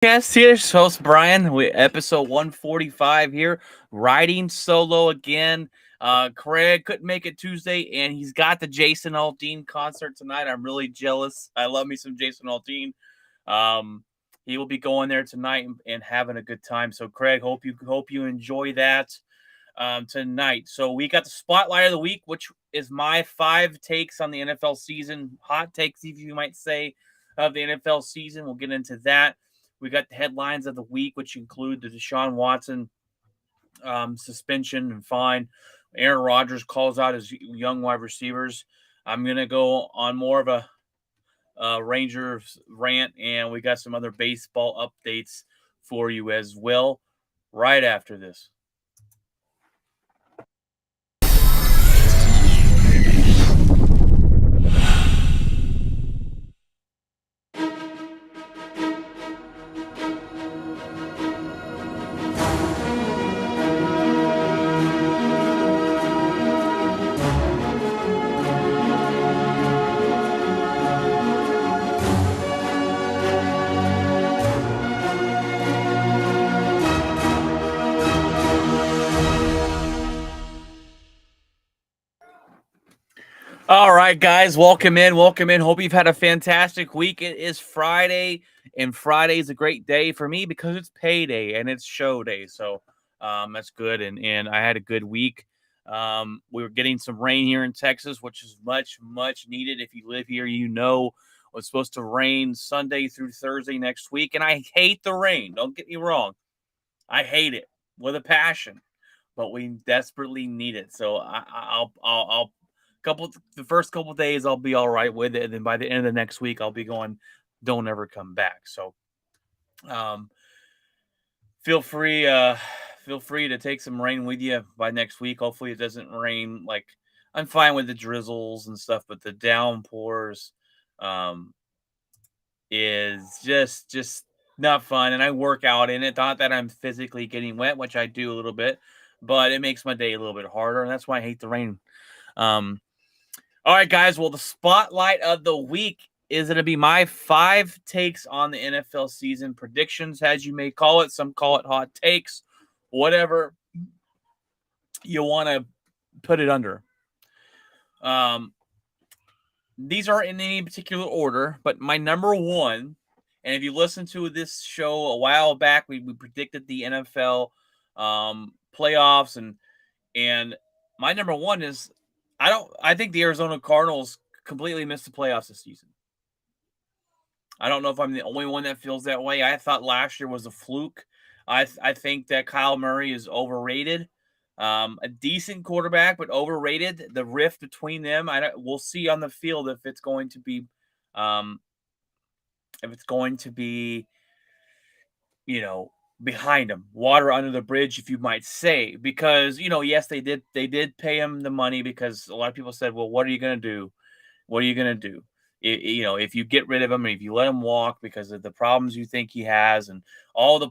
Yes, here's host Brian with episode 145 here, riding solo again. Craig couldn't make it Tuesday, and he's got the Jason Aldean concert tonight. I'm really jealous. I love me some Jason Aldean. Um, he will be going there tonight and having a good time. So, Craig, hope you enjoy that tonight. So we got the spotlight of the week, which is my 5 takes on the NFL season, hot takes, if you might say, of the NFL season. We'll get into that. We got the headlines of the week, which include the Deshaun Watson suspension and fine. Aaron Rodgers calls out his young wide receivers. I'm gonna go on more of a Rangers rant, and we got some other baseball updates for you as well. Right after this. All right, guys, welcome in. Welcome in. Hope you've had a fantastic week. It is Friday, and Friday is a great day for me because it's payday and it's show day. So that's good. And I had a good week. We were getting some rain here in Texas, which is much needed. If you live here, you know it's supposed to rain Sunday through Thursday next week. And I hate the rain. Don't get me wrong. I hate it with a passion, but we desperately need it. So I'll the first couple days I'll be all right with it, and then by the end of the next week I'll be going, don't ever come back. So um, feel free feel free to take some rain with you by next week. Hopefully it doesn't rain like I'm fine with the drizzles and stuff, but the downpours um is just not fun. And I work out in it. Not that I'm physically getting wet, which I do a little bit, but it makes my day a little bit harder, and that's why I hate the rain. Um, all right, guys. Well, the spotlight of the week is going to be my 5 takes on the NFL season predictions, as you may call it. Some call it hot takes, whatever you want to put it under. Um, these aren't in any particular order, but my number one, and if you listen to this show a while back, we predicted the NFL playoffs, and my number one is I think the Arizona Cardinals completely missed the playoffs this season. I don't know if I'm the only one that feels that way. I thought last year was a fluke. I think that Kyle Murray is overrated. A decent quarterback, but overrated. The rift between them, we'll see on the field um, if it's going to be, you know, behind him, water under the bridge, if you might say, because yes, they did pay him the money because a lot of people said, well, what are you going to do? What are you going to do? If you get rid of him, and if you let him walk because of the problems you think he has, and all the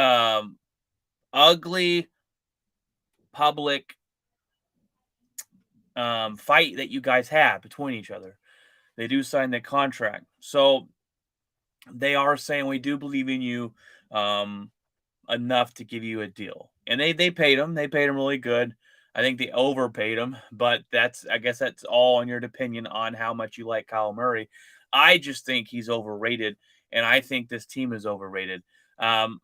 um, ugly public fight that you guys have between each other. They do sign the contract. So they are saying we do believe in you enough to give you a deal. And they paid him. They paid him really good. I think they overpaid him, but I guess that's all in your opinion on how much you like Kyle Murray. I just think he's overrated, and I think this team is overrated. Um,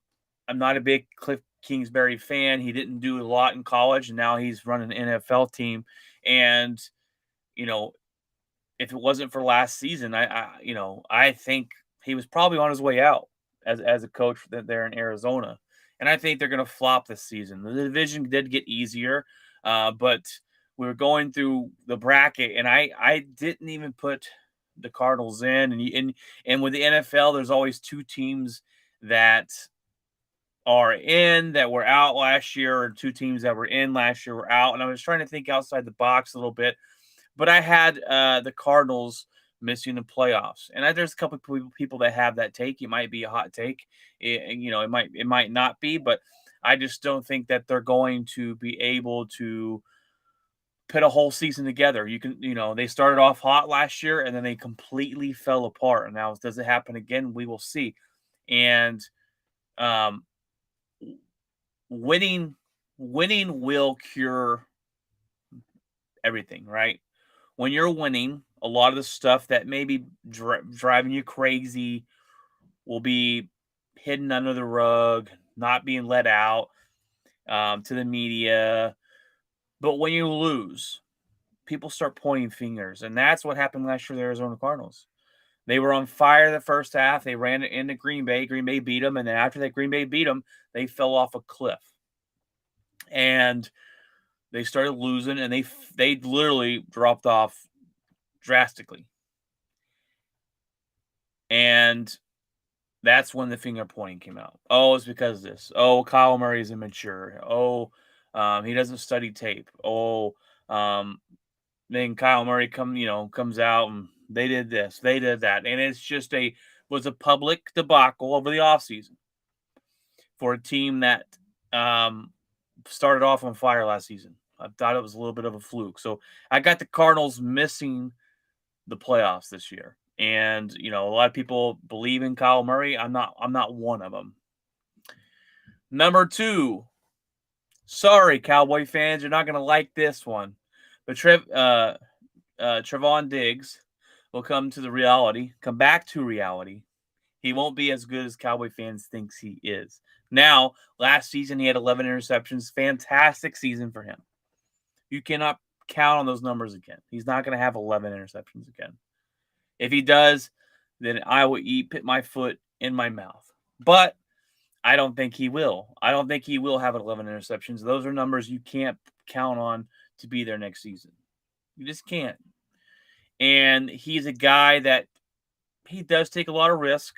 I'm not a big Cliff Kingsbury fan. He didn't do a lot in college, and now he's running an NFL team. And you know, if it wasn't for last season, I think he was probably on his way out as a coach there in Arizona. And I think they're going to flop this season. The division did get easier, but we were going through the bracket, and I didn't even put the Cardinals in. And with the NFL, there's always 2 teams that are in that were out last year, or 2 teams that were in last year were out. And I was trying to think outside the box a little bit, but I had the Cardinals missing the playoffs, and there's a couple of people that have that take. It might be a hot take, it might not be, but I just don't think that they're going to be able to put a whole season together. They started off hot last year, and then they completely fell apart. And now, does it happen again? We will see. And um, winning will cure everything, right? When you're winning, a lot of the stuff that may be driving you crazy will be hidden under the rug, not being let out to the media. But when you lose, people start pointing fingers. And that's what happened last year with the Arizona Cardinals. They were on fire the first half. They ran it into Green Bay. Green Bay beat them. And then after that Green Bay beat them, they fell off a cliff. And they started losing, and they literally dropped off drastically. And that's when the finger pointing came out. Oh, it's because of this. Oh, Kyle Murray's immature. Oh, he doesn't study tape. Oh, then Kyle Murray comes out and they did this, they did that, and it's just was a public debacle over the offseason for a team that started off on fire last season. I thought it was a little bit of a fluke. So I got the Cardinals missing the playoffs this year. And, a lot of people believe in Kyle Murray. I'm not one of them. Number 2. Sorry, Cowboy fans, you're not going to like this one. But Trevon Diggs will come back to reality. He won't be as good as Cowboy fans thinks he is. Now, last season he had 11 interceptions. Fantastic season for him. You cannot count on those numbers again. He's not going to have 11 interceptions again. If he does, then I will put my foot in my mouth. But I don't think he will. I don't think he will have 11 interceptions. Those are numbers you can't count on to be there next season. You just can't. And he's a guy that he does take a lot of risk,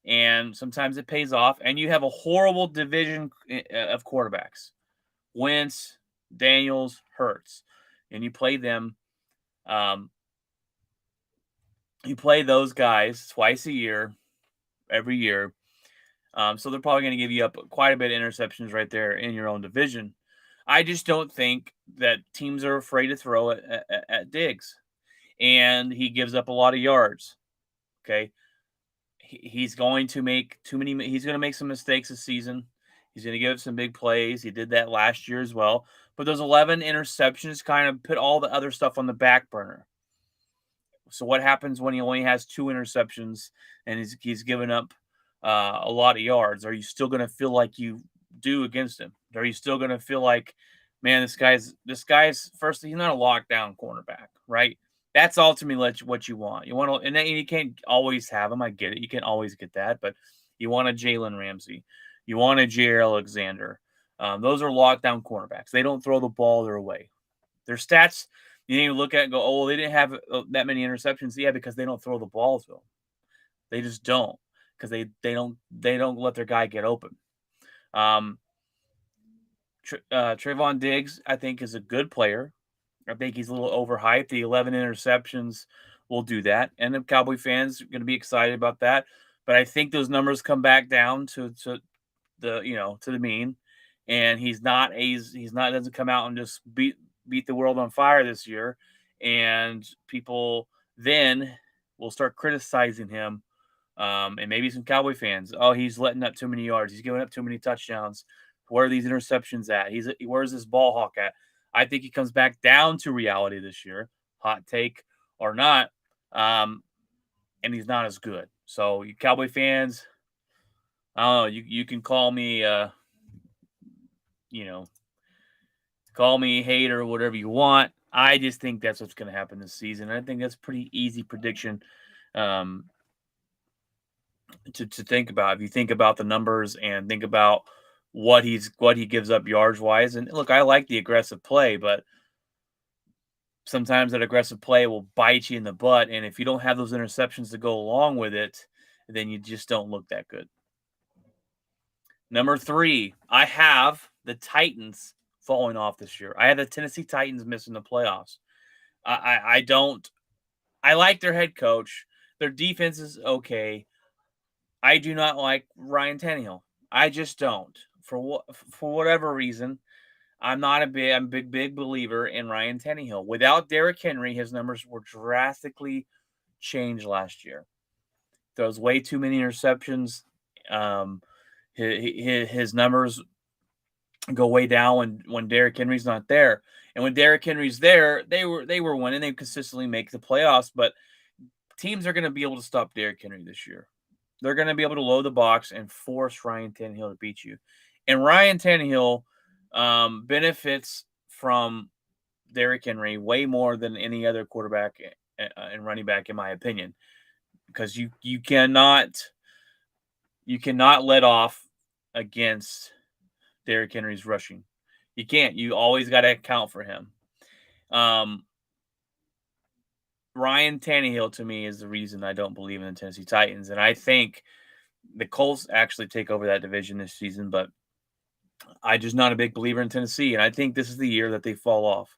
and sometimes it pays off. And you have a horrible division of quarterbacks. Wentz, Daniels, Hurts. And you play them. You play those guys twice a year, every year. So they're probably going to give you up quite a bit of interceptions right there in your own division. I just don't think that teams are afraid to throw it at Diggs. And he gives up a lot of yards. Okay. He's going to make he's going to make some mistakes this season. He's going to give up some big plays. He did that last year as well. But those 11 interceptions kind of put all the other stuff on the back burner. So what happens when he only has 2 interceptions and he's given up a lot of yards? Are you still going to feel like you do against him? Are you still going to feel like, man, this guy's first, he's not a lockdown cornerback, right? That's ultimately what you want. You want to, and you can't always have him. I get it. You can't always get that, but you want a Jalen Ramsey. You want a Jair Alexander. Those are lockdown cornerbacks. They don't throw the ball their way. Their stats, you need to look at and go, oh, they didn't have that many interceptions. Yeah, because they don't throw the ball to them. They just don't, because they don't let their guy get open. Trevon Diggs, I think, is a good player. I think he's a little overhyped. The 11 interceptions will do that, and the Cowboy fans are going to be excited about that. But I think those numbers come back down to the mean, and he's not doesn't come out and just beat the world on fire this year, and people then will start criticizing him, and maybe some Cowboy fans. Oh, he's letting up too many yards. He's giving up too many touchdowns. Where are these interceptions at? Where's this ball hawk at? I think he comes back down to reality this year, hot take or not, and he's not as good. So, you Cowboy fans, I don't know. You can call me, call me a hater or whatever you want. I just think that's what's going to happen this season. I think that's pretty easy prediction to think about. If you think about the numbers and think about what he gives up yards wise, and look, I like the aggressive play, but sometimes that aggressive play will bite you in the butt, and if you don't have those interceptions to go along with it, then you just don't look that good. Number 3, I have the Titans falling off this year. I have the Tennessee Titans missing the playoffs. I like their head coach. Their defense is okay. I do not like Ryan Tannehill. I just don't. For whatever reason, I'm a big believer in Ryan Tannehill. Without Derrick Henry, his numbers were drastically changed last year. Throws way too many interceptions. His numbers go way down when Derrick Henry's not there. And when Derrick Henry's there, they were winning. They consistently make the playoffs, but teams are going to be able to stop Derrick Henry this year. They're going to be able to load the box and force Ryan Tannehill to beat you. And Ryan Tannehill benefits from Derrick Henry way more than any other quarterback and running back, in my opinion, because you cannot let off against Derrick Henry's rushing. You can't. You always got to account for him. Ryan Tannehill, to me, is the reason I don't believe in the Tennessee Titans. And I think the Colts actually take over that division this season, but I'm just not a big believer in Tennessee. And I think this is the year that they fall off.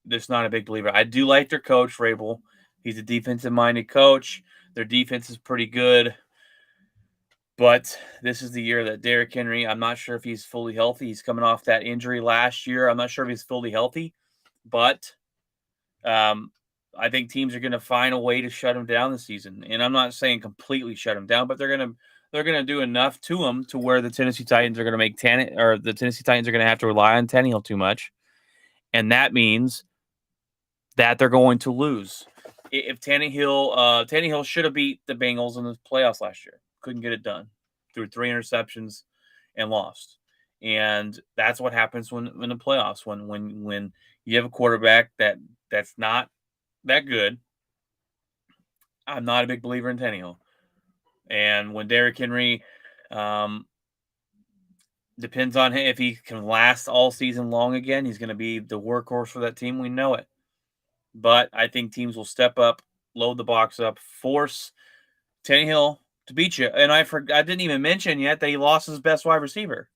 Just not a big believer. I do like their coach, Vrabel. He's a defensive-minded coach. Their defense is pretty good. But this is the year that Derrick Henry, I'm not sure if he's fully healthy. He's coming off that injury last year. I'm not sure if he's fully healthy. But I think teams are going to find a way to shut him down this season. And I'm not saying completely shut him down, but they're going to do enough to him to where the Tennessee Titans are going to have to rely on Tannehill too much. And that means that they're going to lose. If Tannehill should have beat the Bengals in the playoffs last year. Couldn't get it done. Threw 3 interceptions and lost. And that's what happens when in the playoffs, when you have a quarterback that's not that good. I'm not a big believer in Tannehill. And when Derrick Henry depends on him, if he can last all season long again, he's going to be the workhorse for that team. We know it. But I think teams will step up, load the box up, force Tannehill to beat you. And I didn't even mention yet that he lost his best wide receiver.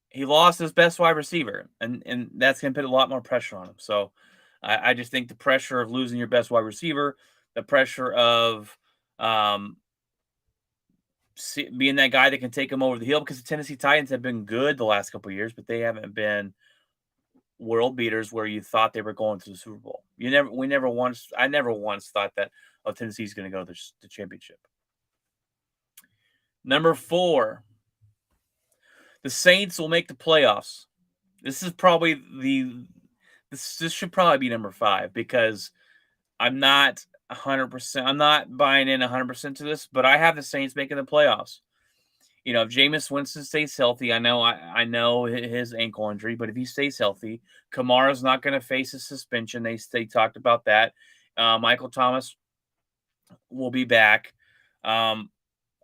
He lost his best wide receiver, and that's going to put a lot more pressure on him. So I just think the pressure of losing your best wide receiver, the pressure of being that guy that can take him over the hill, because the Tennessee Titans have been good the last couple of years, but they haven't been world beaters where you thought they were going to the Super Bowl. I never once thought that Tennessee's going to go to the championship. Number 4, the Saints will make the playoffs. This should probably be number 5 because I'm not 100%. I'm not buying in 100% to this, but I have the Saints making the playoffs. If Jameis Winston stays healthy, I know his ankle injury, but if he stays healthy, Kamara's not going to face a suspension. They talked about that. Michael Thomas will be back.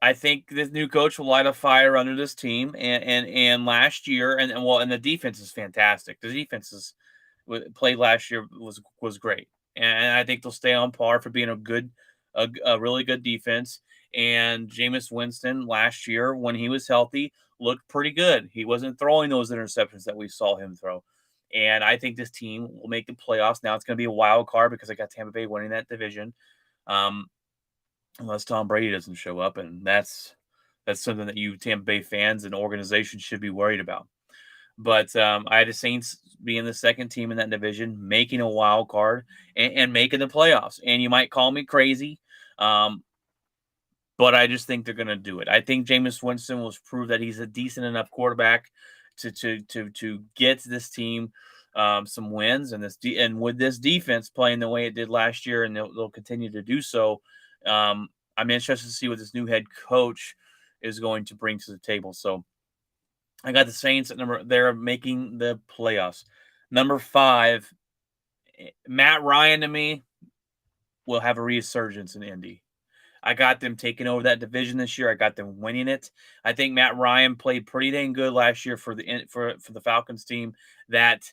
I think this new coach will light a fire under this team. And last year, and the defense is fantastic. The defense played last year was great, and I think they'll stay on par for being a really good defense. And Jameis Winston last year, when he was healthy, looked pretty good. He wasn't throwing those interceptions that we saw him throw. And I think this team will make the playoffs. Now it's going to be a wild card because I got Tampa Bay winning that division, unless Tom Brady doesn't show up, and that's something that you Tampa Bay fans and organizations should be worried about. But I had the Saints being the second team in that division, making a wild card and making the playoffs. And you might call me crazy, but I just think they're going to do it. I think Jameis Winston will prove that he's a decent enough quarterback to get this team some wins, and with this defense playing the way it did last year, and they'll continue to do so. I'm interested to see what this new head coach is going to bring to the table. So I got the Saints they're making the playoffs. Number 5, Matt Ryan, to me, will have a resurgence in Indy. I got them taking over that division this year. I got them winning it. I think Matt Ryan played pretty dang good last year for the Falcons team that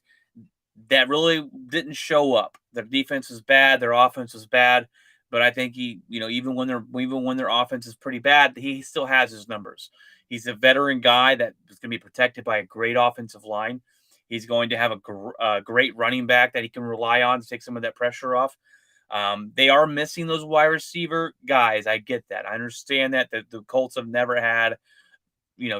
really didn't show up. Their defense was bad. Their offense was bad. But I think even when their offense is pretty bad, he still has his numbers. He's a veteran guy that is going to be protected by a great offensive line. He's going to have a great running back that he can rely on to take some of that pressure off. They are missing those wide receiver guys. I get that. I understand that the Colts have never had,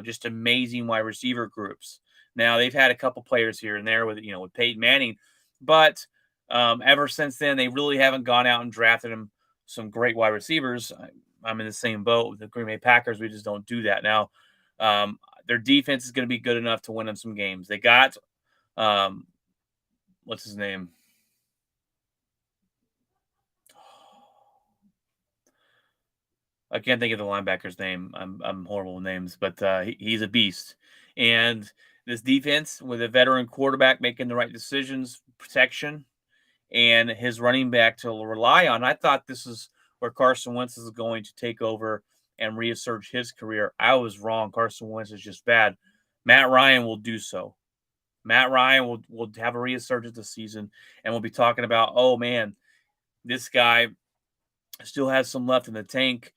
just amazing wide receiver groups. Now they've had a couple players here and there with Peyton Manning, but ever since then they really haven't gone out and drafted them some great wide receivers. I'm in the same boat with the Green Bay Packers. We just don't do that now. Um, their defense is going to be good enough to win them some games. They got um, what's his name? I can't think of the linebacker's name. I'm horrible with names, but he's a beast. And this defense with a veteran quarterback making the right decisions, protection, and his running back to rely on. I thought this is where Carson Wentz is going to take over and reassert his career. I was wrong. Carson Wentz is just bad. Matt Ryan will do so. Matt Ryan will have a resurgence this season, and we'll be talking about, oh man, this guy still has some left in the tank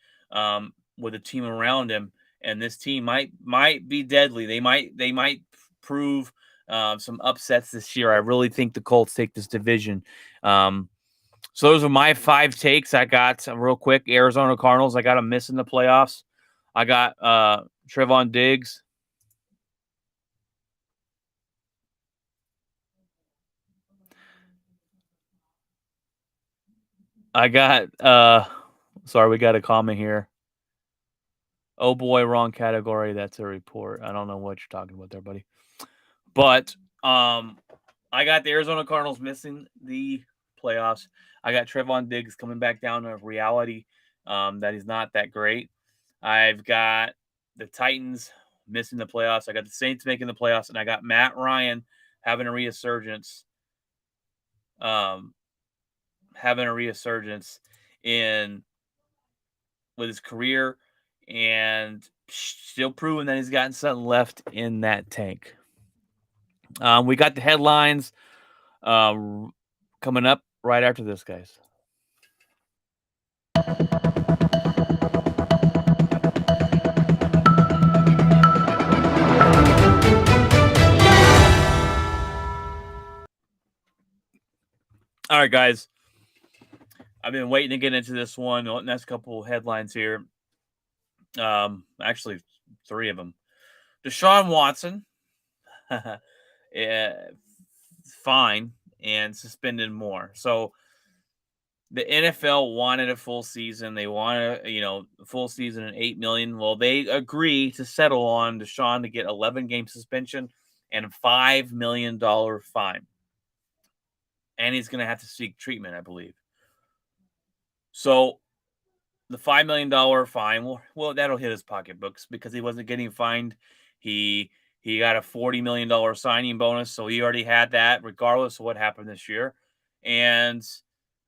with a team around him, and this team might be deadly. They might prove some upsets this year. I really think the Colts take this division. So those are my 5 takes. I got real quick Arizona Cardinals. I got them missing the playoffs. I got Trevon Diggs. I got sorry, we got a comment here. Oh boy, wrong category. That's a report. I don't know what you're talking about there, buddy. But I got the Arizona Cardinals missing the playoffs. I got Trevon Diggs coming back down to reality that he's not that great. I've got the Titans missing the playoffs. I got the Saints making the playoffs, and I got Matt Ryan having a resurgence. Having a resurgence in with his career and still proving that he's gotten something left in that tank. We got the headlines coming up right after this, guys. All right, guys. I've been waiting to get into this one. The next couple headlines here. Actually, 3 of them. Deshaun Watson, fine and suspended more. So the NFL wanted a full season. They wanted, a full season and 8 million. Well, they agree to settle on Deshaun to get 11-game suspension and a $5 million fine. And he's going to have to seek treatment, I believe. So the $5 million fine, well, that'll hit his pocketbooks because he wasn't getting fined. He got a $40 million signing bonus, so he already had that, regardless of what happened this year. And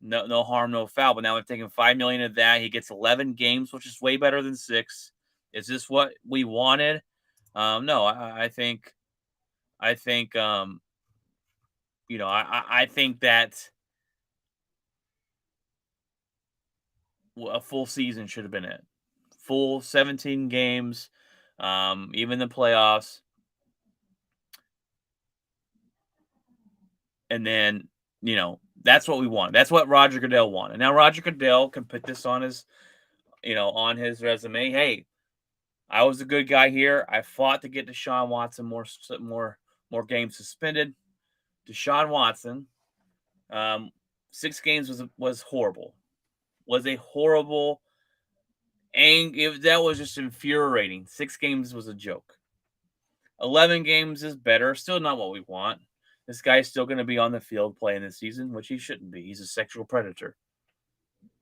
no harm, no foul. But now we're taking $5 million of that. He gets 11 games, which is way better than 6. Is this what we wanted? No, I think, I think that a full season should have been it. Full 17 games, even the playoffs. And then, that's what we want. That's what Roger Goodell wanted. Now Roger Goodell can put this on his, on his resume. Hey, I was a good guy here. I fought to get Deshaun Watson more games suspended. Deshaun Watson, 6 games was horrible. Was a horrible, and that was just infuriating. 6 games was a joke. 11 games is better. Still not what we want. This guy's still going to be on the field playing this season, which he shouldn't be. He's a sexual predator.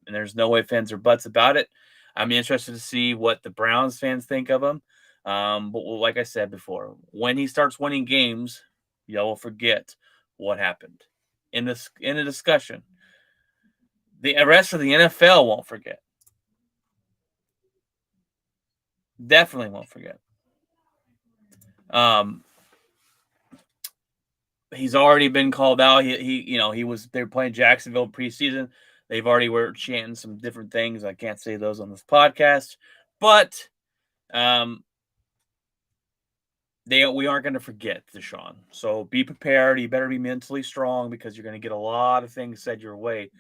And there's no way fans or buts about it. I'm interested to see what the Browns fans think of him. But like I said before, when he starts winning games, y'all will forget what happened in the discussion. The rest of the NFL won't forget. Definitely won't forget. He's already been called out. They were playing Jacksonville preseason. They've already were chanting some different things. I can't say those on this podcast, but we aren't going to forget Deshaun. So be prepared. You better be mentally strong because you're going to get a lot of things said your way.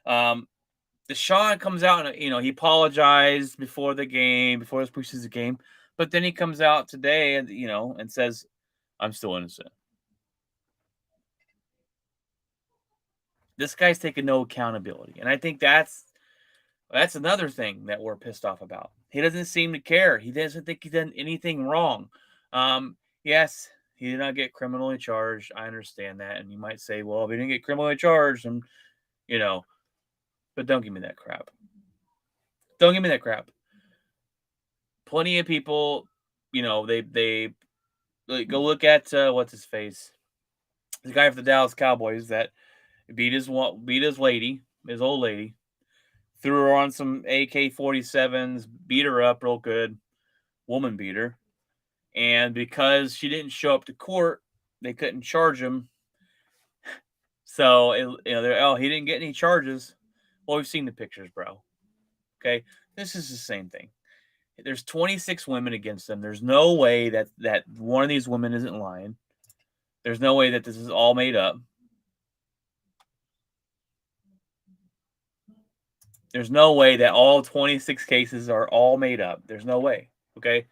Deshaun comes out and he apologized before the game, before his preseason game, but then he comes out today and and says, "I'm still innocent." This guy's taking no accountability, and I think that's That's another thing that we're pissed off about. He doesn't seem to care. He doesn't think he's done anything wrong. Yes, he did not get criminally charged. I understand that. And you might say, well, if he didn't get criminally charged, and you know, but don't give me that crap. Don't give me that crap. Plenty of people, they like, go look at what's his face, the guy for the Dallas Cowboys that beat his lady, his old lady, threw her on some AK-47s, beat her up real good, woman beater, and because she didn't show up to court, they couldn't charge him. So he didn't get any charges. Well, we've seen the pictures, bro. Okay, this is the same thing. There's 26 women against them. There's no way that one of these women isn't lying. There's no way that this is all made up. There's no way that all 26 cases are all made up. There's no way. Okay.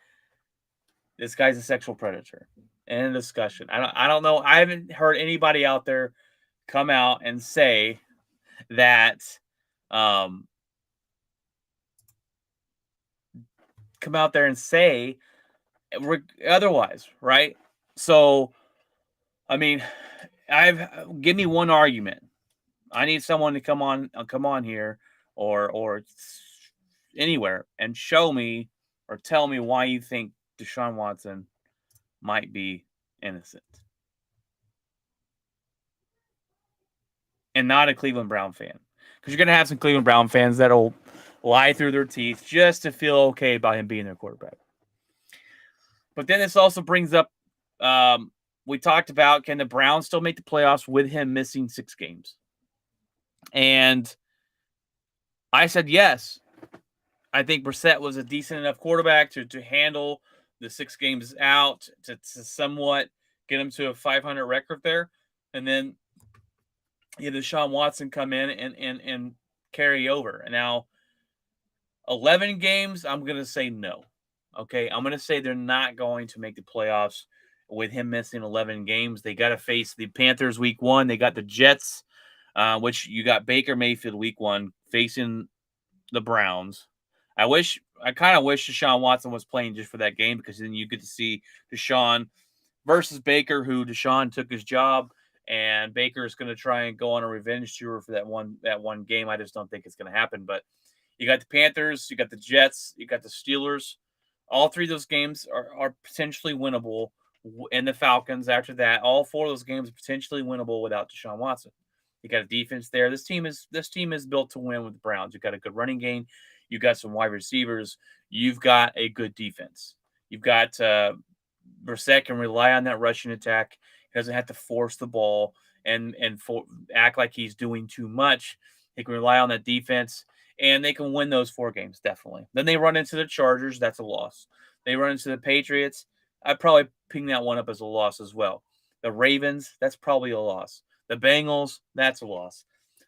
This guy's a sexual predator. End of discussion. I don't know. I haven't heard anybody out there come out and say that come out there and say otherwise, right? So, I mean, give me one argument. I need someone to come on here or anywhere and show me or tell me why you think Deshaun Watson might be innocent. And not a Cleveland Brown fan. Because you're going to have some Cleveland Brown fans that'll lie through their teeth just to feel okay about him being their quarterback. But then this also brings up, we talked about, can the Browns still make the playoffs with him missing 6 games? And I said yes. I think Brissett was a decent enough quarterback to handle the 6 games out, to somewhat get him to a 500 record there. And then Deshaun Watson come in and carry over. And now 11 games, I'm going to say no. Okay, I'm going to say they're not going to make the playoffs with him missing 11 games. They got to face the Panthers week 1. They got the Jets, which you got Baker Mayfield week 1 facing the Browns. I kind of wish Deshaun Watson was playing just for that game, because then you get to see Deshaun versus Baker, who Deshaun took his job, and Baker is going to try and go on a revenge tour for that one game. I just don't think it's going to happen. But you got the Panthers, you got the Jets, you got the Steelers. All 3 of those games are potentially winnable, and the Falcons after that. All 4 of those games are potentially winnable without Deshaun Watson. You got a defense there. This team is built to win with the Browns. You got a good running game. You got some wide receivers. You've got a good defense. You've got Brissett can rely on that rushing attack. He doesn't have to force the ball and act like he's doing too much. He can rely on that defense, and they can win those 4 games, definitely. Then they run into the Chargers. That's a loss. They run into the Patriots. I'd probably ping that one up as a loss as well. The Ravens, that's probably a loss. The Bengals, that's a loss.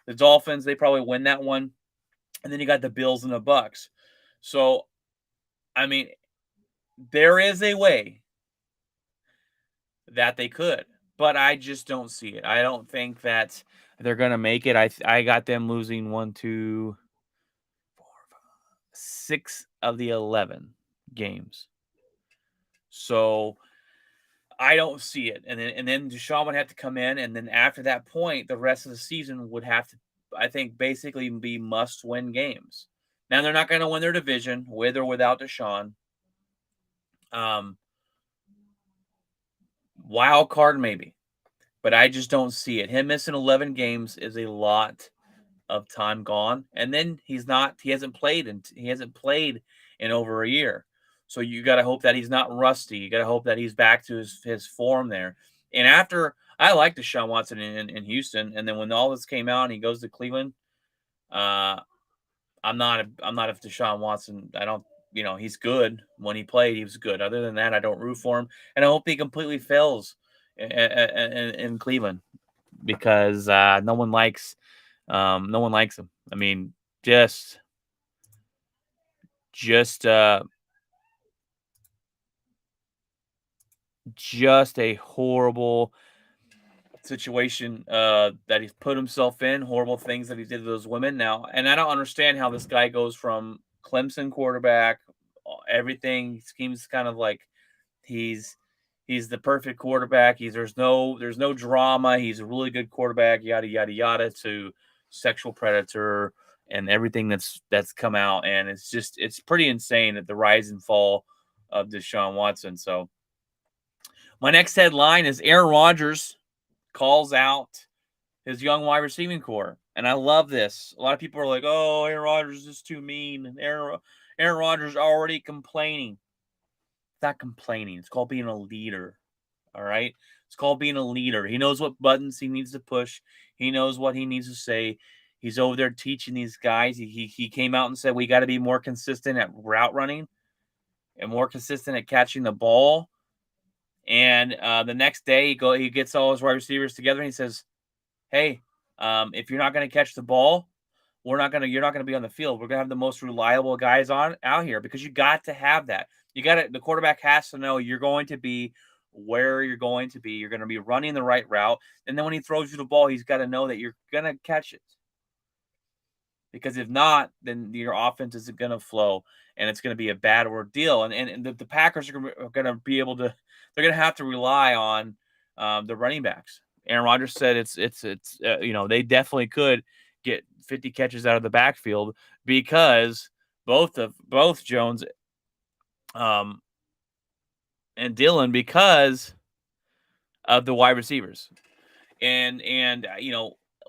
The Dolphins, they probably win that one. And then you got the Bills and the Bucks. So, I mean, there is a way that they could, but I just don't see it. I don't think that they're going to make it. I got them losing 1, 2, 4, 5, 6 of the 11 games. So I don't see it. And then Deshaun would have to come in, and then after that point, the rest of the season would have to, I think, basically be must-win games. Now, they're not going to win their division with or without Deshaun. Wild card, maybe. But I just don't see it. Him missing 11 games is a lot of time gone. And then he hasn't played in over a year. So you got to hope that he's not rusty. You got to hope that he's back to his form there. And after, I like Deshaun Watson in Houston, and then when all this came out and he goes to Cleveland, I'm not a Deshaun Watson. I don't, he's good. When he played, he was good. Other than that, I don't root for him, and I hope he completely fails in Cleveland, because no one likes him. I mean, just a horrible situation that he's put himself in, horrible things that he did to those women. Now, and I don't understand how this guy goes from Clemson quarterback, everything seems kind of like he's he's the perfect quarterback. There's no drama. He's a really good quarterback, yada yada yada, to sexual predator and everything that's come out. And it's pretty insane that the rise and fall of Deshaun Watson. So my next headline is Aaron Rodgers calls out his young wide receiving core. And I love this. A lot of people are like, oh, Aaron Rodgers is too mean. And Aaron Rodgers already complaining. It's not complaining. It's called being a leader. All right. It's called being a leader. He knows what buttons he needs to push. He knows what he needs to say. He's over there teaching these guys. He came out and said, we got to be more consistent at route running and more consistent at catching the ball. And the next day, he gets all his wide receivers together and he says, hey, if you're not going to catch the ball, you're not going to be on the field. We're going to have the most reliable guys out here because you got to have that. The quarterback has to know you're going to be where you're going to be. You're going to be running the right route. And then when he throws you the ball, he's got to know that you're going to catch it. Because if not, then your offense isn't going to flow and it's going to be a bad ordeal. And the Packers are going to be able to, they're going to have to rely on the running backs. Aaron Rodgers said they definitely could get 50 catches out of the backfield because both Jones and Dillon, because of the wide receivers. And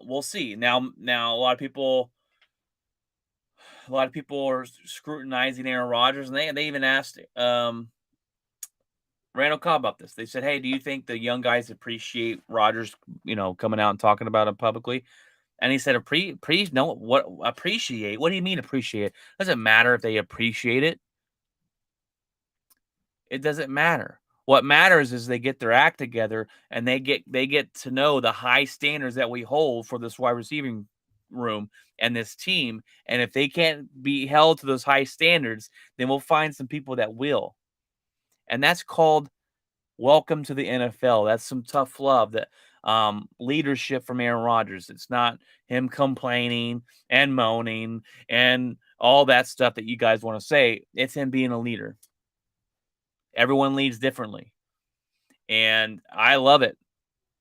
we'll see. Now a lot of people are scrutinizing Aaron Rodgers, and they even asked Randall Cobb about this. They said, "Hey, do you think the young guys appreciate Rodgers, coming out and talking about him publicly?" And he said, no, what appreciate? What do you mean appreciate? Doesn't matter if they appreciate it. It doesn't matter. What matters is they get their act together and they get to know the high standards that we hold for this wide receiving room and this team. And if they can't be held to those high standards, then we'll find some people that will. And that's called welcome to the NFL. That's some tough love, that leadership from Aaron Rodgers. It's not him complaining and moaning and all that stuff that you guys want to say. It's him being a leader. Everyone leads differently. And I love it.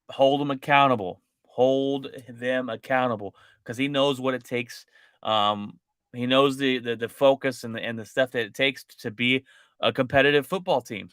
Hold them accountable. Hold them accountable because he knows what it takes. He knows the focus and the stuff that it takes to be a competitive football team.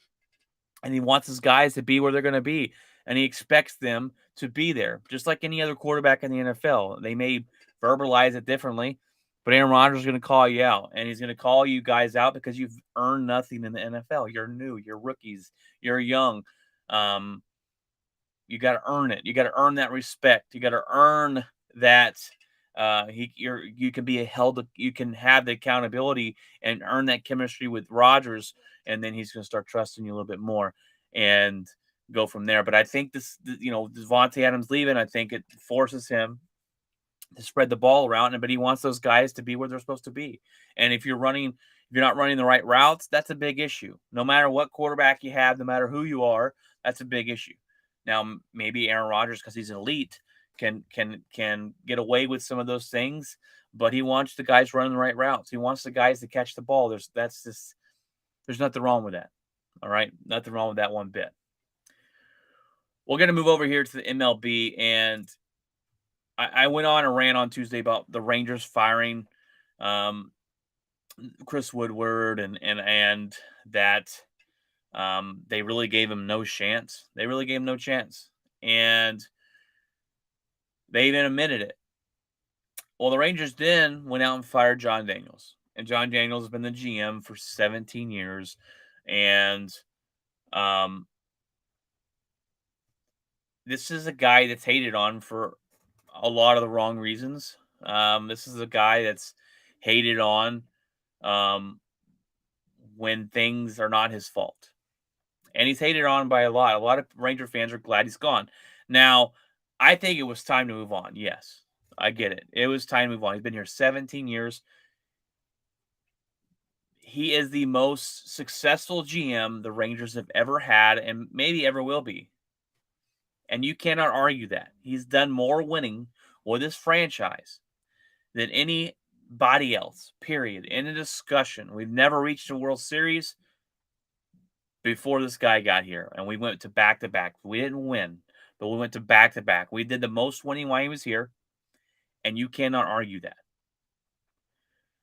And he wants his guys to be where they're going to be. And he expects them to be there, just like any other quarterback in the NFL. They may verbalize it differently, but Aaron Rodgers is going to call you out. And he's going to call you guys out because you've earned nothing in the NFL. You're new. You're rookies. You're young. You got to earn it. You got to earn that respect. You got to earn that you can be held. You can have the accountability and earn that chemistry with Rodgers, and then he's going to start trusting you a little bit more and go from there. But I think Devontae Adams leaving, I think it forces him to spread the ball around, but he wants those guys to be where they're supposed to be. And if you're not running the right routes, that's a big issue. No matter what quarterback you have, no matter who you are, that's a big issue. Now, maybe Aaron Rodgers, because he's elite, can get away with some of those things, but he wants the guys running the right routes. He wants the guys to catch the ball. There's nothing wrong with that. All right, nothing wrong with that one bit. We're going to move over here to the MLB, and I went on a rant on Tuesday about the Rangers firing Chris Woodward and that they really gave him no chance. They really gave him no chance. And they even admitted it. Well, the Rangers then went out and fired John Daniels. And John Daniels has been the GM for 17 years. And this is a guy that's hated on for a lot of the wrong reasons. This is a guy that's hated on when things are not his fault. And he's hated on by a lot. A lot of Ranger fans are glad he's gone. Now, I think it was time to move on. Yes, I get it. It was time to move on. He's been here 17 years. He is the most successful GM the Rangers have ever had and maybe ever will be. And you cannot argue that. He's done more winning with his franchise than anybody else, period. In a discussion. We've never reached a World Series before this guy got here, and we went to back to back. We didn't win, but we went to back to back. We did the most winning while he was here, and you cannot argue that.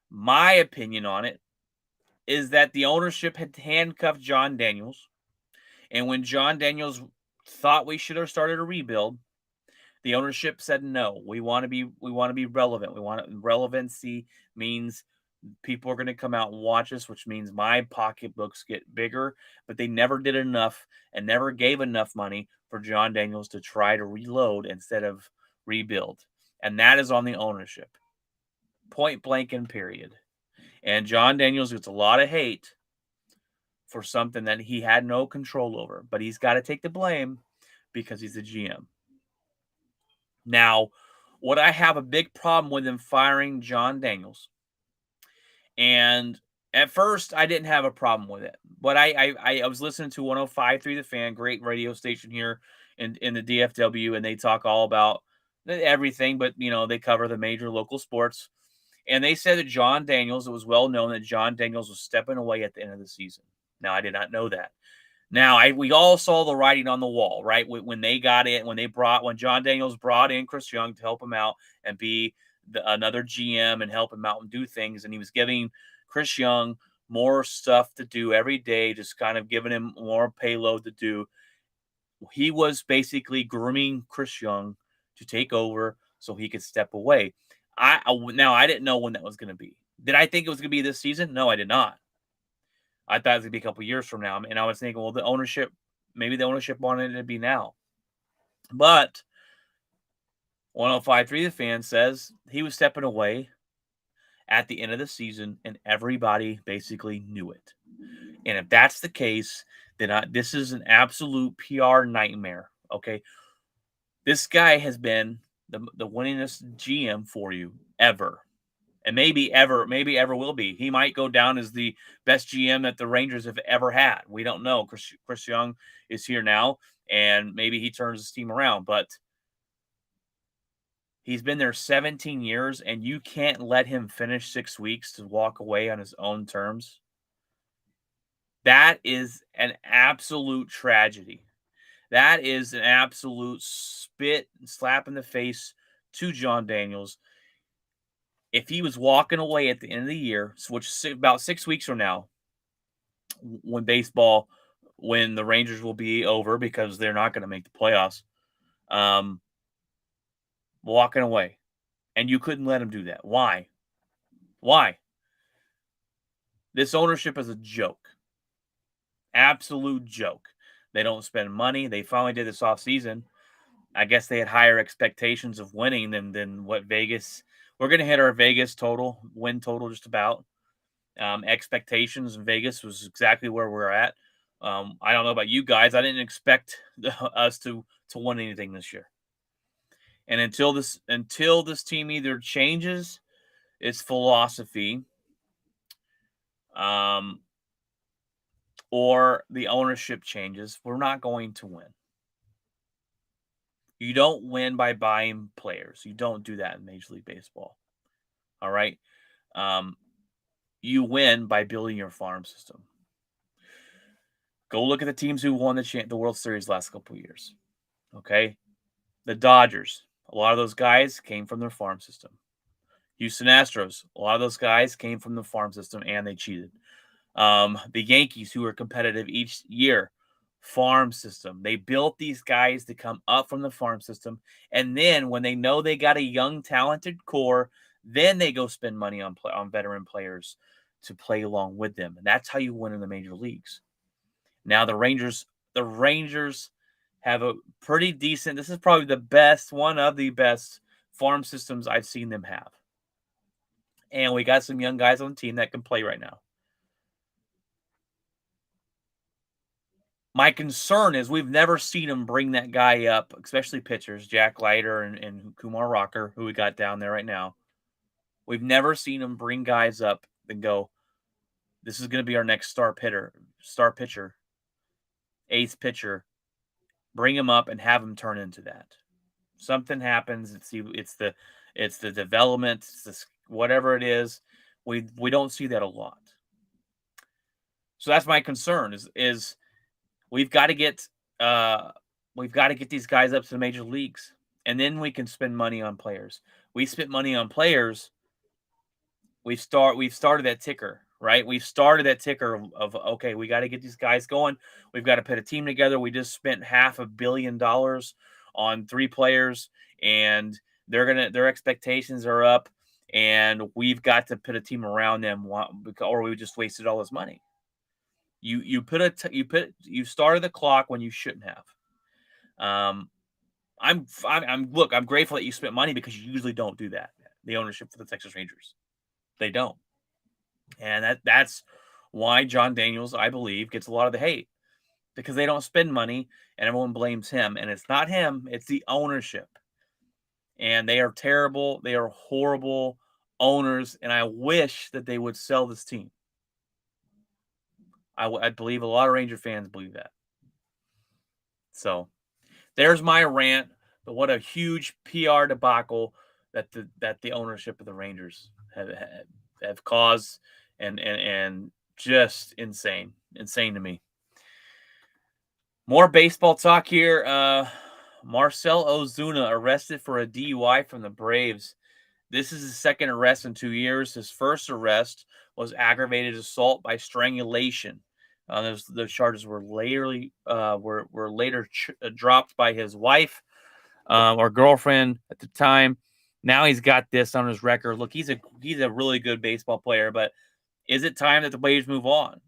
My opinion on it is that the ownership had handcuffed John Daniels, and when John Daniels thought we should have started a rebuild, the ownership said no. We want to be relevant. Relevancy means people are going to come out and watch us, which means my pocketbooks get bigger, but they never did enough and never gave enough money for John Daniels to try to reload instead of rebuild. And that is on the ownership. Point blank and period. And John Daniels gets a lot of hate for something that he had no control over, but he's got to take the blame because he's the GM. Now, would I have a big problem with him firing John Daniels? And at first, I didn't have a problem with it, but I was listening to 105.3 The Fan, great radio station here in the DFW, and they talk all about everything, but they cover the major local sports. And they said that John Daniels, it was well known that John Daniels was stepping away at the end of the season. Now, I did not know that. Now, we all saw the writing on the wall, right? When they got in, when John Daniels brought in Chris Young to help him out and be another GM and help him out and do things, and he was giving Chris Young more stuff to do every day, just kind of giving him more payload to do. He was basically grooming Chris Young to take over so he could step away. Now I didn't know when that was going to be. Did I think it was going to be this season? No, I did not. I thought it was going to be a couple years from now. And I was thinking, well, maybe the ownership wanted it to be now. But 105.3 The Fan says he was stepping away at the end of the season, and everybody basically knew it. And if that's the case, then this is an absolute PR nightmare, okay? This guy has been the winningest GM for you ever. And maybe ever will be. He might go down as the best GM that the Rangers have ever had. We don't know. Chris Young is here now, and maybe he turns his team around. But he's been there 17 years, and you can't let him finish 6 weeks to walk away on his own terms. That is an absolute tragedy. That is an absolute slap in the face to John Daniels. If he was walking away at the end of the year, which is about 6 weeks from now, when the Rangers will be over because they're not going to make the playoffs, walking away. And you couldn't let him do that. Why? Why? This ownership is a joke. Absolute joke. They don't spend money. They finally did this offseason. I guess they had higher expectations of winning than what Vegas. We're going to hit our Vegas win total just about. Expectations in Vegas was exactly where we're at. I don't know about you guys. I didn't expect us to win anything this year. And until this team either changes its philosophy, or the ownership changes, we're not going to win. You don't win by buying players. You don't do that in Major League Baseball. All right. You win by building your farm system. Go look at the teams who won the World Series last couple of years. Okay. The Dodgers, a lot of those guys came from their farm system. Houston Astros, a lot of those guys came from the farm system and they cheated. The Yankees, who are competitive each year, farm system. They built these guys to come up from the farm system. And then when they know they got a young, talented core, then they go spend money on veteran players to play along with them. And that's how you win in the major leagues. Now the Rangers have a pretty decent, this is probably one of the best farm systems I've seen them have. And we got some young guys on the team that can play right now. My concern is we've never seen him bring that guy up, especially pitchers, Jack Leiter and Kumar Rocker, who we got down there right now. We've never seen him bring guys up and go, this is going to be our next star pitcher, eighth pitcher, bring him up and have him turn into that. Something happens. It's the development. It's this, whatever it is. We don't see that a lot. So that's my concern. Is we've got to get these guys up to the major leagues, and then we can spend money on players. We spent money on players. We've started that ticker, right? We've started that ticker of okay, we got to get these guys going. We've got to put a team together. We just spent $500 million on 3 players, and their expectations are up, and we've got to put a team around them, or we just wasted all this money. You started the clock when you shouldn't have. I'm grateful that you spent money because you usually don't do that. The ownership for the Texas Rangers, they don't, and that's why John Daniels, I believe, gets a lot of the hate because they don't spend money and everyone blames him, and it's not him, it's the ownership, and they are terrible. They are horrible owners, and I wish that they would sell this team. I believe a lot of Ranger fans believe that. So there's my rant. But what a huge PR debacle that the ownership of the Rangers have caused, and just insane to me. More baseball talk here. Marcell Ozuna arrested for a DUI from the Braves. This is his second arrest in 2 years. His first arrest was aggravated assault by strangulation. Those charges were later dropped by his wife or girlfriend at the time. Now he's got this on his record. Look, he's a really good baseball player, but is it time that the Braves move on?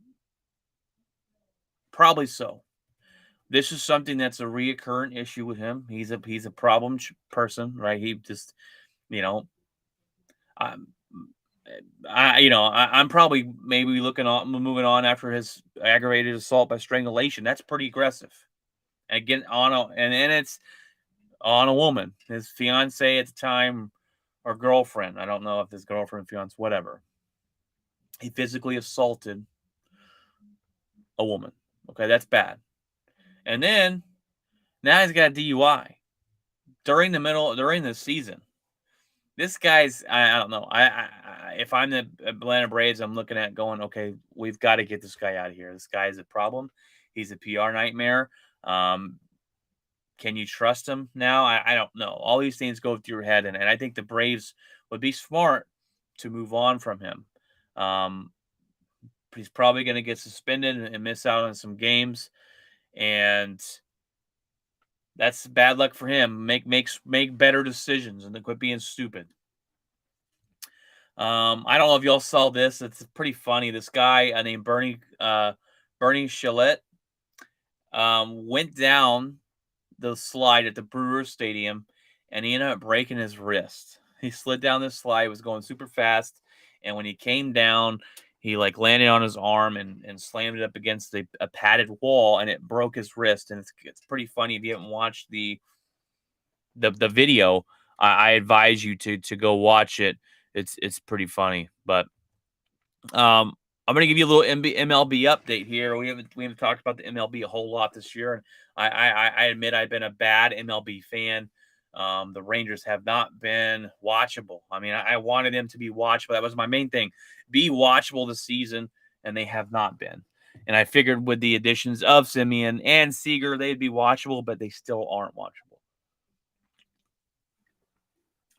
Probably so. This is something that's a reoccurring issue with him. He's a problem person, right? He just, you know, I'm probably maybe moving on after his aggravated assault by strangulation. That's pretty aggressive. Again, it's on a woman, his fiance at the time, or girlfriend. I don't know if his girlfriend, fiance, whatever. He physically assaulted a woman. Okay, that's bad. And then now he's got a DUI during the season. This guy's, I don't know. If I'm the Atlanta Braves, I'm looking at going, okay, we've got to get this guy out of here. This guy is a problem. He's a PR nightmare. Can you trust him now? I don't know. All these things go through your head, and I think the Braves would be smart to move on from him. He's probably going to get suspended and miss out on some games, and that's bad luck for him. Make better decisions and quit being stupid. I don't know if y'all saw this. It's pretty funny. This guy named Bernie Shillette went down the slide at the Brewers Stadium, and he ended up breaking his wrist. He slid down this slide, was going super fast, and when he came down, he landed on his arm and slammed it up against a padded wall, and it broke his wrist. And it's pretty funny. If you haven't watched the video, I advise you to go watch it. It's pretty funny. But I'm going to give you a little MLB update here. We haven't talked about the MLB a whole lot this year, and I admit I've been a bad MLB fan. The Rangers have not been watchable. I mean, I wanted them to be watchable. That was my main thing. Be watchable this season, and they have not been. And I figured with the additions of Semien and Seager, they'd be watchable, but they still aren't watchable.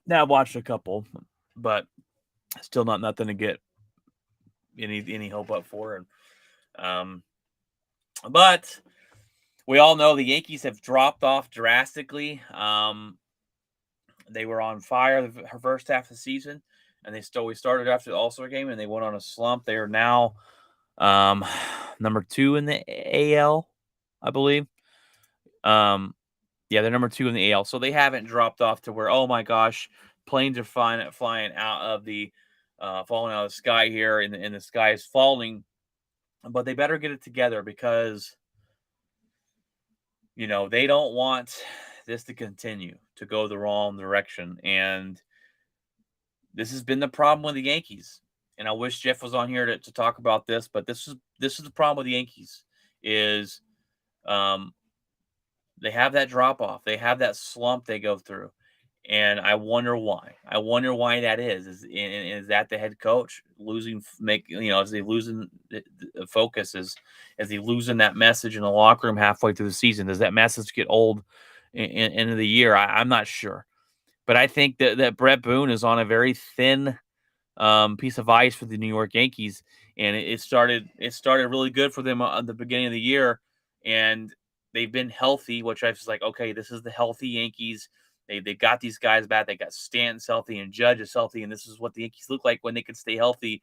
Now I've watched a couple, but still not nothing to get any hope up for. But we all know the Yankees have dropped off drastically. They were on fire the first half of the season, and we started after the All-Star game, and they went on a slump. They are now number 2 in the AL, I believe. Yeah, they're number 2 in the AL, so they haven't dropped off to where, oh my gosh, planes are flying out of the falling out of the sky here, and the sky is falling. But they better get it together because they don't want this to continue to go the wrong direction. And this has been the problem with the Yankees. And I wish Jeff was on here to talk about this, but this is the problem with the Yankees is they have that drop off. They have that slump they go through. And I wonder why. I wonder why that is. Is that the head coach losing is he losing the focus? Is he losing that message in the locker room halfway through the season? Does that message get old end of the year? I'm not sure. But I think that Brett Boone is on a very thin piece of ice for the New York Yankees, and it started really good for them at the beginning of the year, and they've been healthy, which I was like, okay, this is the healthy Yankees. They got these guys back. They got Stanton healthy and Judge is healthy, and this is what the Yankees look like when they can stay healthy.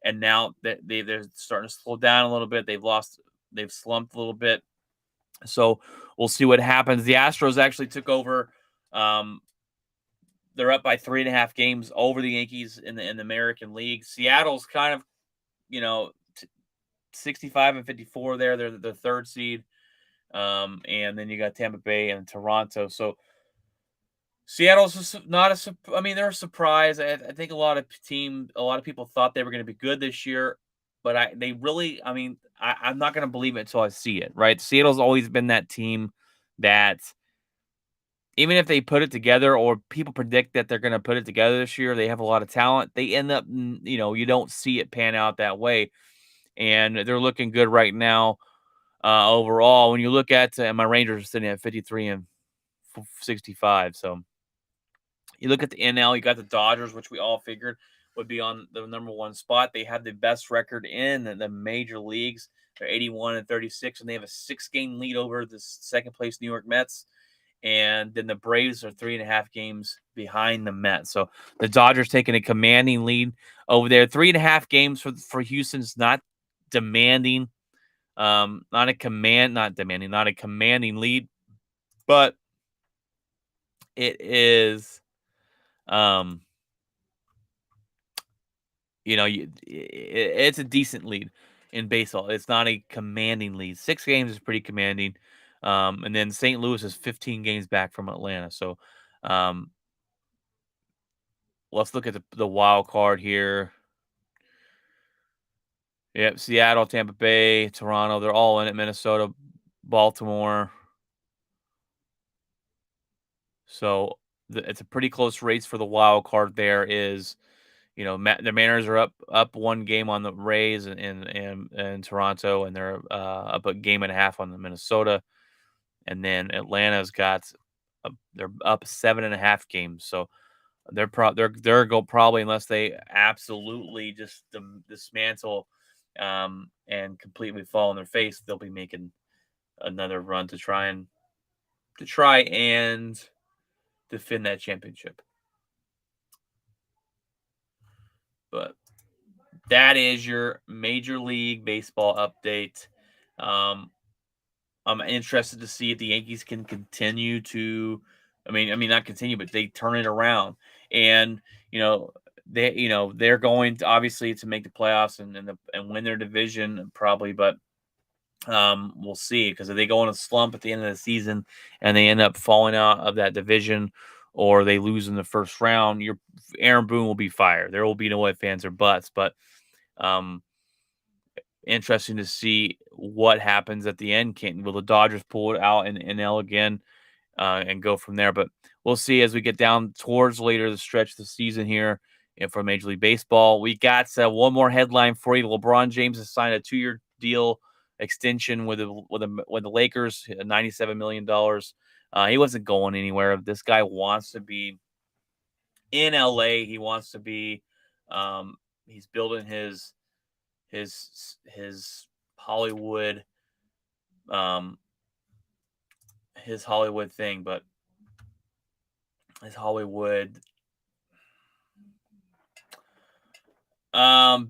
And now that they're starting to slow down a little bit. They've slumped a little bit. So we'll see what happens. The Astros actually took over. Um, they're up by 3.5 games over the Yankees in the American League. Seattle's kind of, you know, 65 and 54 there. They're the third seed. And then you got Tampa Bay and Toronto. So Seattle's not I mean, they're a surprise. I think a lot of people thought they were going to be good this year, but I mean, I'm not going to believe it until I see it, right? Seattle's always been that team that even if they put it together or people predict that they're going to put it together this year, they have a lot of talent. They end up, you don't see it pan out that way. And they're looking good right now overall. When you look at my Rangers are sitting at 53 and 65. So you look at the NL, you got the Dodgers, which we all figured would be on the number one spot. They have the best record in the major leagues. They're 81 and 36, and they have a 6-game lead over the second place New York Mets. And then the Braves are 3.5 games behind the Mets. So the Dodgers taking a commanding lead over there. 3.5 games for Houston's not demanding, not a commanding lead, but it is, it's a decent lead in baseball. It's not a commanding lead. 6 games is pretty commanding. And then St. Louis is 15 games back from Atlanta. So, let's look at the wild card here. Yep, Seattle, Tampa Bay, Toronto, they're all in it. Minnesota, Baltimore. So it's a pretty close race for the wild card. There is, the Mariners are up 1 game on the Rays and Toronto, and they're up a game and a half on the Minnesota, and then Atlanta's got they're up 7.5 games. So they're go probably unless they absolutely just dismantle and completely fall on their face, they'll be making another run to try and defend that championship. But that is your Major League Baseball update. I'm interested to see if the Yankees can continue to, not continue, but they turn it around. And they're going to obviously to make the playoffs and win their division probably, but we'll see, because if they go in a slump at the end of the season and they end up falling out of that division or they lose in the first round, your Aaron Boone will be fired. There will be no ifs, ands, or buts. But um, interesting to see what happens at the end. Will the Dodgers pull it out in NL again and go from there? But we'll see as we get down towards later the stretch of the season here and for Major League Baseball. We got one more headline for you. LeBron James has signed a 2-year deal extension with the Lakers, $97 million. He wasn't going anywhere. This guy wants to be in LA. He wants to be. He's building his Hollywood his Hollywood thing, but his Hollywood. I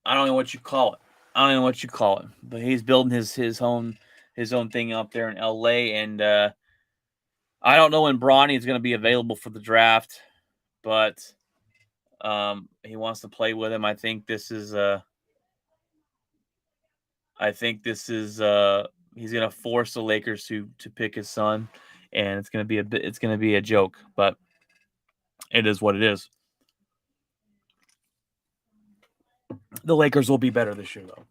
don't know what you call it. But he's building his own thing up there in LA, and I don't know when Bronny is going to be available for the draft, but he wants to play with him. I think this is he's going to force the Lakers to pick his son, and it's going to be a joke, but it is what it is. The Lakers will be better this year, though.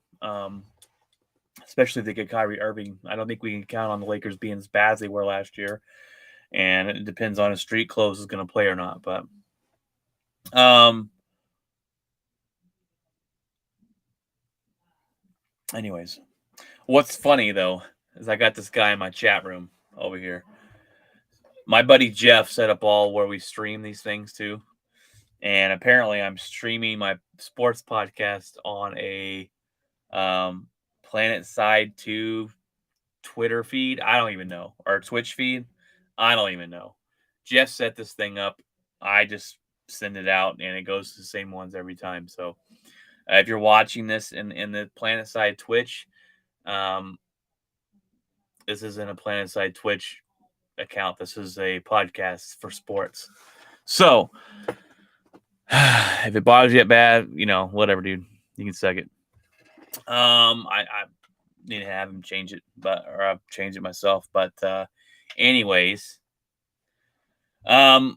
especially if they get Kyrie Irving. I don't think we can count on the Lakers being as bad as they were last year, and it depends on if street clothes is going to play or not. But um, anyways, what's funny though is I got this guy in my chat room over here. My buddy Jeff set up all where we stream these things to, and apparently I'm streaming my sports podcast on a Planet Side 2 Twitter feed. I don't even know. Or Twitch feed. I don't even know. Jeff set this thing up. I just send it out and it goes to the same ones every time. So if you're watching this in the Planet Side Twitch, um, this isn't a Planet Side Twitch account. This is a podcast for sports. So if it bothers you that bad, whatever, dude. You can suck it. I need to have him change it, or I'll change it myself. But anyways, that's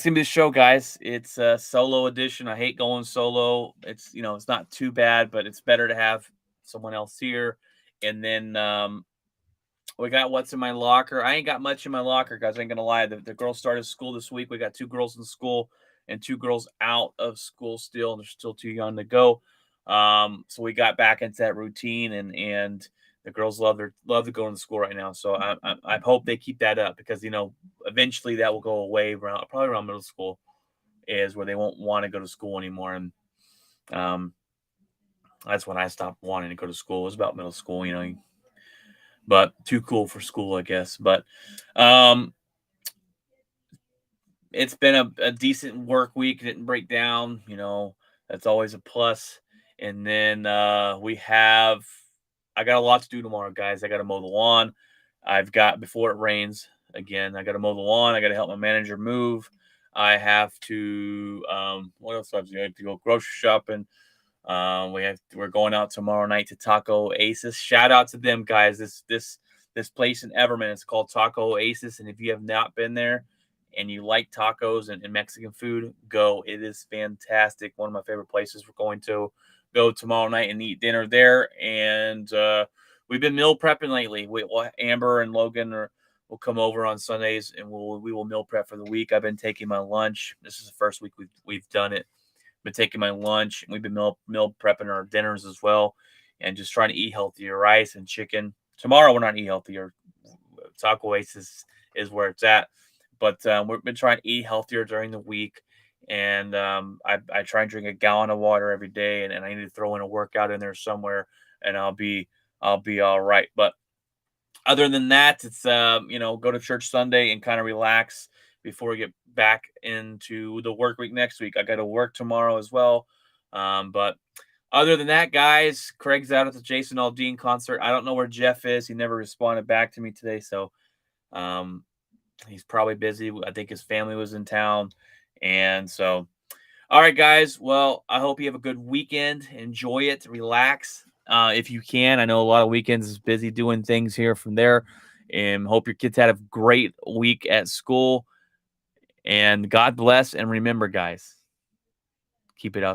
gonna be the show, guys. It's a solo edition. I hate going solo. It's not too bad, but it's better to have someone else here. And then we got what's in my locker. I ain't got much in my locker, guys. I ain't gonna lie. The girls started school this week. We got 2 girls in school and 2 girls out of school still. They're still too young to go. So we got back into that routine, and the girls love to go to school right now. So I hope they keep that up, because eventually that will go away probably around middle school, is where they won't want to go to school anymore. And that's when I stopped wanting to go to school. It was about middle school, but too cool for school, I guess. But it's been a decent work week. It didn't break down, that's always a plus. And then I got a lot to do tomorrow, guys. I got to mow the lawn. Before it rains again, I got to mow the lawn. I got to help my manager move. I have to, what else do I have to do? I have to go grocery shopping. We're going out tomorrow night to Taco Oasis. Shout out to them, guys. This place in Everman, it's called Taco Oasis. And if you have not been there and you like tacos and Mexican food, go. It is fantastic. One of my favorite places. We're going to go tomorrow night and eat dinner there. And we've been meal prepping lately. Amber and Logan will come over on Sundays, and we will meal prep for the week. I've been taking my lunch. This is the first week we've done it. Been taking my lunch, and we've been meal prepping our dinners as well, and just trying to eat healthier. Rice and chicken. Tomorrow we're not eating healthier. Taco Oasis is where it's at. But we've been trying to eat healthier during the week. And I try and drink a gallon of water every day, and I need to throw in a workout in there somewhere, and I'll be all right. But other than that, it's go to church Sunday and kind of relax before we get back into the work week next week. I got to work tomorrow as well. But other than that, guys, Craig's out at the Jason Aldean concert. I don't know where Jeff is. He never responded back to me today, so he's probably busy. I think his family was in town. And so, all right, guys. Well, I hope you have a good weekend. Enjoy it. Relax if you can. I know a lot of weekends is busy doing things here from there. And hope your kids had a great week at school. And God bless. And remember, guys, keep it out.